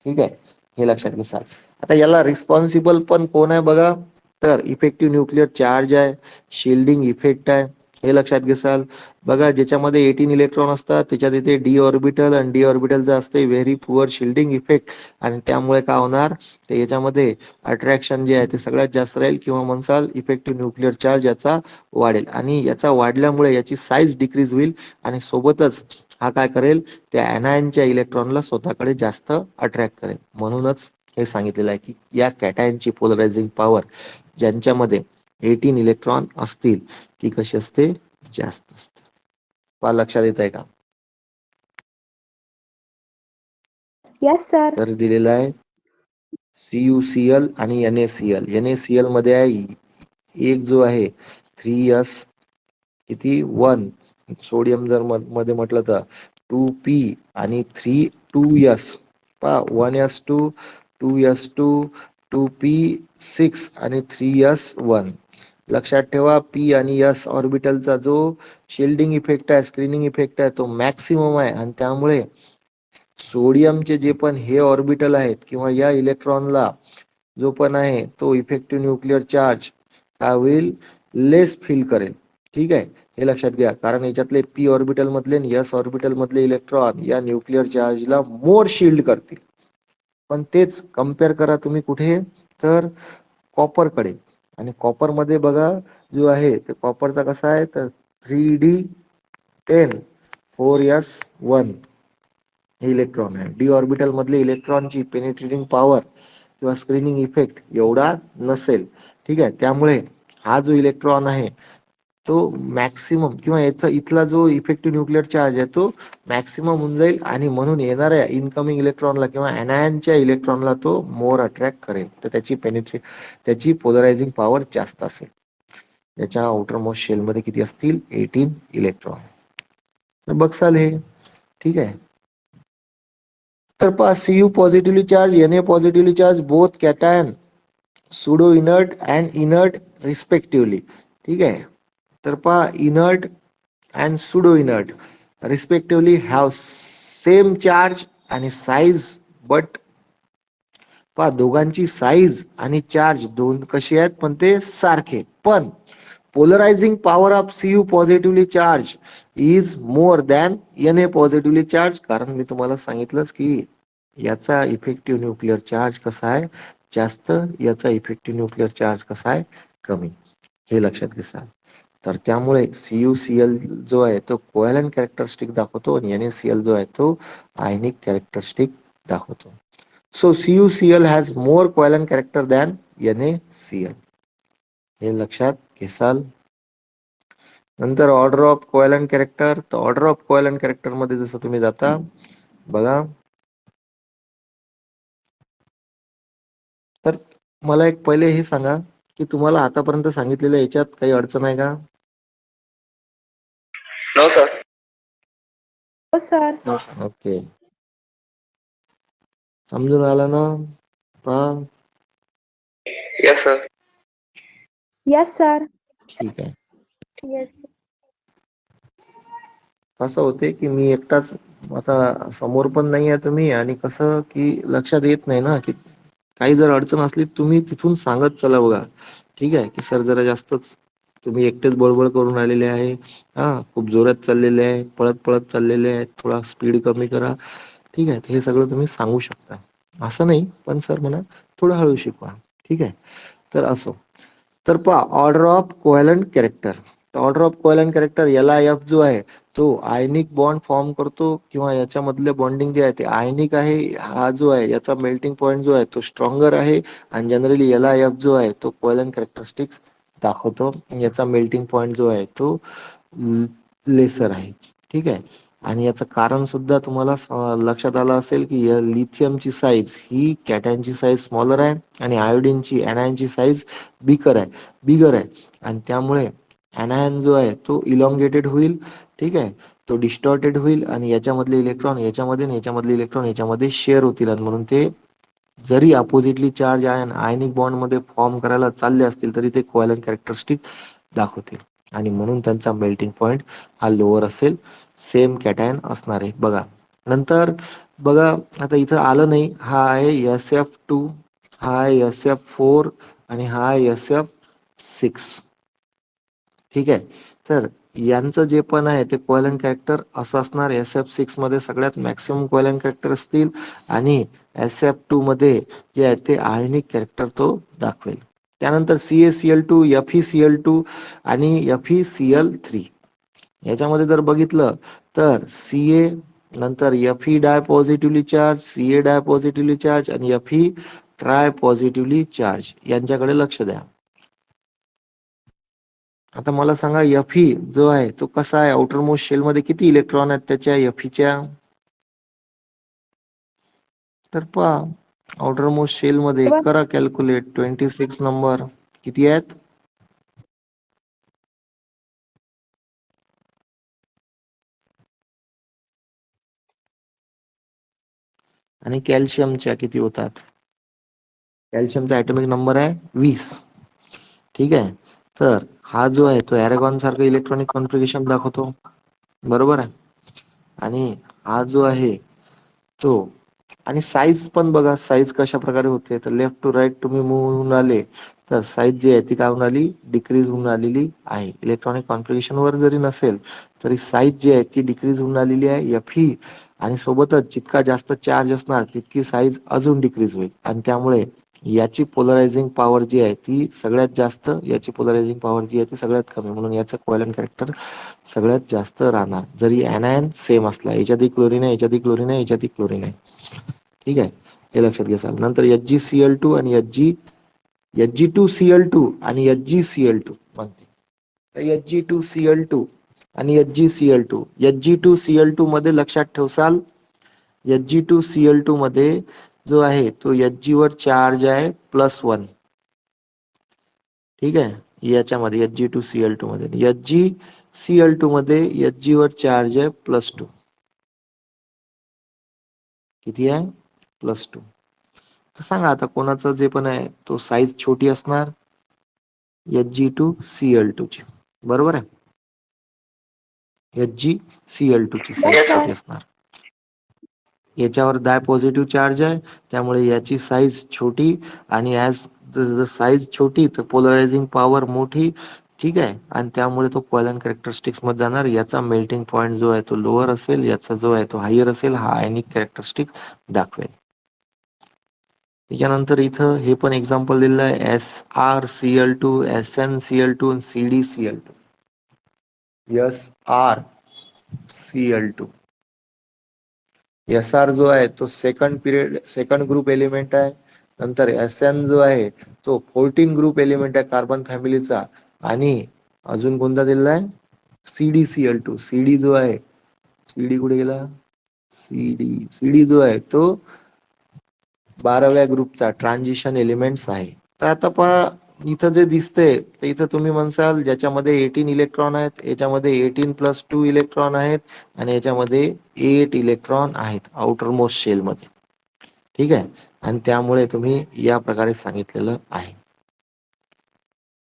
ठीक आहे, हे लक्षात घ्या. आता याला रिस्पॉन्सिबल पण कोण आहे बघा, तर इफेक्टिव्ह न्यूक्लिअर चार्ज आहे, शिल्डिंग इफेक्ट आहे. हे लक्षात घ्याल. बघा ज्याच्यामध्ये 18 इलेक्ट्रॉन असतात त्याच्यात इथे डी ऑर्बिटल, आणि डी ऑर्बिटलचं असते व्हेरी पुअर शिल्डिंग इफेक्ट, आणि त्यामुळे काय होणार, तर याच्यामध्ये अट्रॅक्शन जे आहे ते सगळ्यात जास्त राहील, किंवा म्हणसाल इफेक्टिव्ह न्यूक्लिअर चार्ज याचा वाढेल, आणि याचा वाढल्यामुळे याची साईज डिक्रीज होईल, आणि सोबतच हा काय करेल, त्या अनायनच्या इलेक्ट्रॉनला स्वतःकडे जास्त अट्रॅक्ट करेल. म्हणूनच हे सांगितलेलं आहे की या कॅटायनची पोलरायझिंग पॉवर ज्यांच्यामध्ये 18 इलेक्ट्रॉन असतील ती कशी असते, जास्त असते. लक्षात येत आहे का. Yes sir. तर दिलेला आहे CuCl आणि NaCl. NaCl मध्ये आहे एक जो आहे 3s किती 1, सोडियम जर मध्ये म्हटलं तर 2p आणि 2s, पहा 1s2 2s2 2p6 आणि 3s1. लक्षात ठेवा p आणि s ऑर्बिटलचा जो शिल्डिंग इफेक्ट आहे, स्क्रीनिंग इफेक्ट आहे, तो मॅक्सिमम आहे, आणि त्यामुळे सोडियमचे जे पण हे ऑर्बिटल आहेत किंवा या इलेक्ट्रॉनला जो पण आहे तो इफेक्टिव्ह न्यूक्लिअर चार्ज काय होईल, लेस फील करेल. ठीक आहे, हे लक्षात घ्या, कारण याच्यातले p ऑर्बिटल मधले आणि s ऑर्बिटल मधले इलेक्ट्रॉन या न्यूक्लिअर चार्जला मोर शिल्ड करतील. पण तेच कम्पेअर करा तुम्ही कुठे, तर कॉपर कडे. आणि कॉपर मध्ये बघा जो आहे ते कॉपरचा कसा आहे, तर 3d10 4s1 हे इलेक्ट्रॉन आहे. डी ऑर्बिटल मधले इलेक्ट्रॉनची पेनिट्रेटिंग पॉवर किंवा स्क्रीनिंग इफेक्ट एवढा नसेल. ठीक आहे, त्यामुळे हा जो इलेक्ट्रॉन आहे तो मॅक्सिमम किंवा याचा इथला जो इफेक्टिव्ह न्यूक्लिअर चार्ज आहे तो मॅक्सिमम होऊन जाईल आणि म्हणून येणाऱ्या इनकमिंग इलेक्ट्रॉनला किंवा एनायनच्या इलेक्ट्रॉनला तो मोर अट्रॅक्ट करेल. तर त्याची पोलरायझिंग पॉवर जास्त असेल. याच्या आउटर मोस्ट शेल मध्ये किती असतील? 18 इलेक्ट्रॉन. तर बघसाल हे ठीक आहे. तर पहा Cu positively charge, Na positively charge, both cation pseudo inert and inert respectively. ठीक आहे. तर पहा inert and pseudo inert respectively have same charge आणि साईज, बट पहा दोघांची साईज आणि चार्ज दोन कशी आहेत पण ते सारखे. पण polarising power of Cu positively charge is more than Na positively charge. कारण मी तुम्हाला सांगितलंच की याचा इफेक्टिव्ह न्यूक्लिअर चार्ज कसा आहे? जास्त. याचा इफेक्टिव्ह न्यूक्लिअर चार्ज कसा आहे? कमी. हे लक्षात घ्या. तर त्यामुळे CuCl जो आहे तो कोव्हॅलंट कॅरेक्टरिस्टिक दाखवतो आणि NaCl जो आहे तो आयनिक कॅरेक्टरिस्टिक दाखवतो. So CuCl has more covalent character than NaCl. हे लक्षात घेसाल. नंतर ऑर्डर ऑफ कोव्हॅलंट कॅरेक्टर. तर ऑर्डर ऑफ कोव्हॅलंट कॅरेक्टर मध्ये जसं तुम्ही जाता बघा, तर मला एक पहिले हे सांगा की तुम्हाला आतापर्यंत सांगितलेल्या याच्यात काही अडचण आहे का? No sir. हो सर. ओके, समजून आलं ना? पहा, यस सर. Yes sir. ठीक आहे. येस. असं होते की मी एकटाच आता समोर पण नाही आहे तुम्ही, आणि कसं की लक्षात येत नाही ना की काही जर अडचण असली तुम्ही तिथून सांगत चला बघा. ठीक आहे की सर जरा जास्तच तुम्ही एकटेच बळबळ करून आलेले आहे, खूप जोरात चाललेले आहे, पळत पळत चाललेले आहे, थोडा स्पीड कमी करा. ठीक आहे, हे सगळं तुम्ही सांगू शकता. असं नाही पण सर म्हणा थोडं हळू शिकवा. ठीक आहे. तर असो. तर पहा order of covalent character. Order of covalent character LiF जो आहे तो आयनिक बॉन्ड फॉर्म करतो किंवा याच्यामधले बॉन्डिंग जे आहे ते आयनिक आहे. हा जो आहे याचा मेल्टिंग पॉइंट जो आहे तो स्ट्रॉंगर आहे आणि जनरली LiF जो आहे तो कोव्हॅलंट कॅरेक्टरिस्टिक दाखवतो. याचा मेल्टिंग पॉइंट जो आहे तो लेसर आहे. ठीक आहे. आणि याचं कारण सुद्धा तुम्हाला लक्षात आलं असेल की लिथियमची साईज ही कॅटॅनची साईज स्मॉलर आहे आणि आयोडीनची एनायनची साईज बिगर आहे आणि त्यामुळे एनायन जो आहे तो इलॉंगेटेड होईल. ठीक आहे. तो डिस्टॉर्टेड होईल आणि याच्यामधले इलेक्ट्रॉन याच्यामध्ये आणि याच्यामधले इलेक्ट्रॉन याच्यामध्ये शेअर होतील आणि म्हणून ते जरी अपोजिटली चार्ज आयनिक बॉन्ड मध्ये फॉर्म करायला चालले असतील तरी ते कोव्हॅलंट कॅरेक्टरिस्टिक दाखवतील आणि म्हणून त्यांचा मेल्टिंग पॉइंट हा लोअर असेल. सेम कॅटायन असणार आहे. बघा नंतर बघा आता इथं आलं नाही, हा आहे SF2, हा आहे SF4 आणि हा आहे SF6. ठीक आहे. तर यांचं जे पण आहे ते कोव्हॅलंट कॅरेक्टर असं असणार. SF6 मध्ये सगळ्यात मॅक्सिमम कोव्हॅलंट कॅरेक्टर असतील आणि SF2 मध्ये जे आहे ते आयनिक कॅरेक्टर तो दाखवेल. त्यानंतर CaCl2, FeCl2 आणि FeCl3. याच्यामध्ये जर बघितलं तर Ca नंतर Fe डाय positively charge, Ca di positively charge आणि Fe ट्राय पॉझिटिव्हली चार्ज यांच्याकडे लक्ष द्या. आता मला सांगा Fe जो आहे तो कसा आहे? आउटर मोस्ट शेल मध्ये किती इलेक्ट्रॉन आहेत त्याच्या Feच्या? तर पहा आउटर मोस्ट शेल मध्ये करा कॅल्क्युलेट. 26 नंबर किती आहेत? आणि कॅल्शियमच्या किती होतात? कॅल्शियमचा ऍटॉमिक नंबर आहे 20. ठीक आहे. तर हा जो आहे तो अरेगॉन सारखं इलेक्ट्रॉनिक कॉन्फिगरेशन दाखवतो, बरोबर आहे. आणि हा जो आहे तो आणि साईज पण बघा, साईज कशा प्रकारे होते. तर लेफ्ट टू राईट तुम्ही मूव्ह होऊन आले तर साईज जी आहे ती काय होऊन आली? डिक्रीज होऊन आलेली आहे. इलेक्ट्रॉनिक कॉन्फिगरेशन वर जरी नसेल तरी साईज जी आहे ती डिक्रीज होऊन आलेली आहे Fe आणि सोबतच जितका जास्त चार्ज असणार तितकी साईज अजून डिक्रीज होईल आणि त्यामुळे याची पोलरायझिंग पॉवर जी आहे ती सगळ्यात जास्त, याची पोलरायझिंग पॉवर जी आहे ती सगळ्यात कमी, म्हणून याचं कोव्हॅलंट कॅरेक्टर सगळ्यात जास्त राहणार. जरी एनायन सेम असला, याच्यात क्लोरीन आहे, याच्यात क्लोरीन आहे, याच्यात क्लोरीन आहे. ठीक आहे. हे लक्षात घ्याल. नंतर HgCl2 आणि Hg2Cl2 आणि HgCl2 बनते. तर Hg2Cl2 आणि HgCl2. Hg2Cl2 मध्ये लक्षात ठेवसाल, Hg2Cl2 मध्ये जो आहे तो Hg वर चार्ज आहे +1. ठीक आहे, याच्यामध्ये Hg2Cl2 मध्ये, HgCl2 मध्ये Hg वर चार्ज आहे +2. किती आहे? +2. तर सांगा आता कोणाचं जे पण आहे तो साईज छोटी असणार, Hg2Cl2 ची. बरोबर आहे, HgCl2 ची साईज Yes, sir. छोटी असणार. याच्यावर डाय पॉझिटिव्ह चार्ज आहे, त्यामुळे याची साईज छोटी, आणि ऍज साईज छोटी तर पोलरायझिंग पॉवर मोठी. ठीक आहे, आणि त्यामुळे तो कोव्हॅलेंट कॅरेक्टरिस्टिक्स मध्ये जाणार. याचा मेल्टिंग पॉइंट जो आहे तो लोअर असेल, याचा जो आहे तो हायर असेल. हा आयनिक कॅरेक्टरिस्टिक दाखवेल. त्याच्यानंतर इथं हे पण एक्झाम्पल दिलेलं आहे, SrCl2, SnCl2 आणि CdCl2. SrCl2. Sr जो आहे तो सेकंड ग्रुप एलिमेंट आहे. नंतर Sn जो आहे तो 14 ग्रुप एलिमेंट आहे कार्बन फॅमिलीचा. आणि अजून कोणता दिलेला आहे? CdCl2. Cd जो आहे, Cd कुठे गेला? Cd जो आहे तो 12व्या ग्रुपचा ट्रान्झिशन एलिमेंट्स आहे. तर आता पहा, इथं जे दिसतंय तर इथं तुम्ही म्हणसाल ज्याच्यामध्ये 18 इलेक्ट्रॉन आहेत, याच्यामध्ये 18 + 2 इलेक्ट्रॉन आहेत, आणि याच्यामध्ये 8 इलेक्ट्रॉन आहेत आउटर मोस्ट शेल मध्ये. ठीक आहे, आणि त्यामुळे तुम्ही या प्रकारे सांगितलेलं आहे.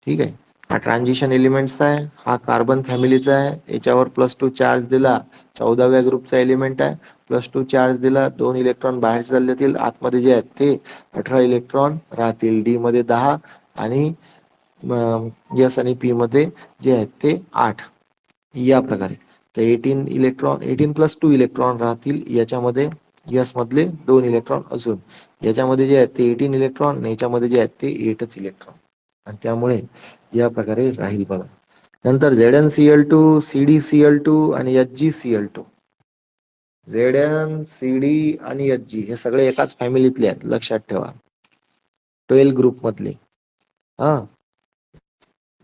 ठीक आहे, हा ट्रान्झिशन एलिमेंट्स आहे, हा कार्बन फॅमिलीचा आहे. याच्यावर +2 चार्ज दिला, 14व्या ग्रुपचा एलिमेंट आहे. +2 चार्ज दिला, 2 इलेक्ट्रॉन बाहेर चालले जातील, आतमध्ये जे आहेत ते 18 इलेक्ट्रॉन राहतील. डी मध्ये 10 आणि एस आणि पी मध्ये जे आहेत ते 8. या प्रकारे तर 18 + 2 इलेक्ट्रॉन राहतील याच्यामध्ये. एस मधले 2 इलेक्ट्रॉन असून याच्यामध्ये जे आहेत ते 18 इलेक्ट्रॉन, याच्यामध्ये जे आहेत ते 8च इलेक्ट्रॉन, आणि त्यामुळे या प्रकारे राहील बघा. नंतर ZnCl2, CdCl2 आणि HgCl2. Zn, Cd आणि Hg हे सगळे एकाच फॅमिलीतले आहेत, लक्षात ठेवा. 12 ग्रुप मधले. हा,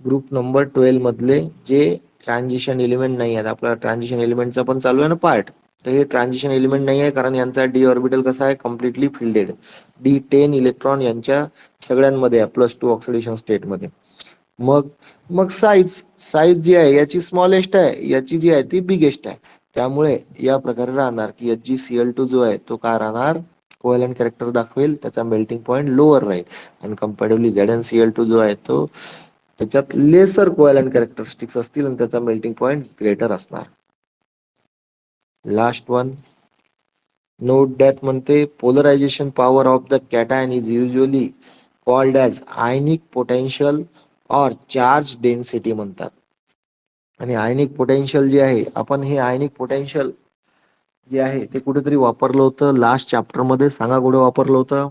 ग्रुप नंबर 12 मधले जे ट्रान्झिशन एलिमेंट नाही आहेत. आपला ट्रान्झिशन एलिमेंटचा पण चालू आहे ना पार्ट, तर हे ट्रान्झिशन एलिमेंट नाही आहे, कारण यांचा डी ऑर्बिटल कसा आहे, कम्प्लिटली फिल्डेड. D10 इलेक्ट्रॉन यांच्या सगळ्यांमध्ये आहे, +2 ऑक्सिडेशन स्टेट मध्ये. मग साईज जी आहे याची स्मॉलेस्ट आहे, याची जी आहे ती बिगेस्ट आहे. त्यामुळे या प्रकारे राहणार की HgCl2 जो आहे तो काय राहणार, कोव्हॅलेंट कॅरेक्टर दाखवेल, त्याचा मेल्टिंग पॉइंट लोअर राहील. आणि कंपॅरेटिव्हली ZnCl2 जो आहे तो त्याच्यात लेसर कोव्हॅलेंट कॅरेक्टरिस्टिक्स असतील, आणि त्याचा मेल्टिंग पॉइंट ग्रेटर असणार. लास्ट वन, नोट दॅट म्हणते polarization power of the cation is usually called as ionic potential और चार्ज डेन्सिटी म्हणतात. आणि आयनिक पोटेन्शियल जे आहे, आपण हे आयनिक पोटेन्शियल जे आहे ते कुठेतरी वापरलं होतं लास्ट चॅप्टर मध्ये. सांगा कुठे वापरलं होतं?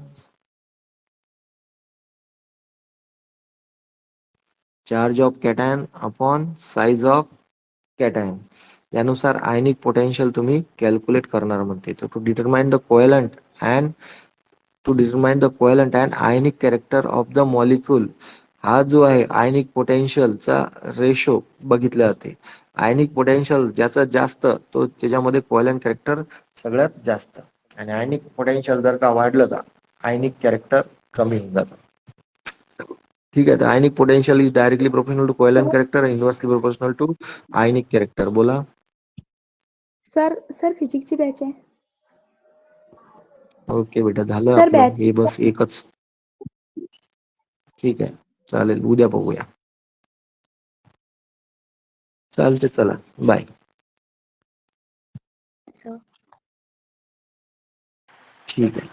Charge of cation upon size of cation, यानुसार आयनिक पोटेन्शियल तुम्ही कॅल्क्युलेट करणार म्हणते. तर to determine the covalent and ionic character of the molecule, हा जो आहे आयनिक पोटेन्शियलचा रेशो बघितला जाते. आयनिक पोटेन्शियल ज्याचा जास्त तो त्याच्यामध्ये कोव्हॅलेंट कॅरेक्टर सगळ्यात जास्त, आणि आयनिक पोटेन्शियल जर का वाढलं तर आयनिक कॅरेक्टर कमी होऊन जातं. ठीक आहे, तर ionic potential is directly proportional to covalent character आणि inversely proportional to ionic character. बोला सर फिजिक्सची बॅच आहे. ओके बेटा, झालं सर आपलं बॅच. हे, बस एकच. ठीक आहे, चालेल, उद्या बघूया. चालते, चला बाय. सर ठीक आहे.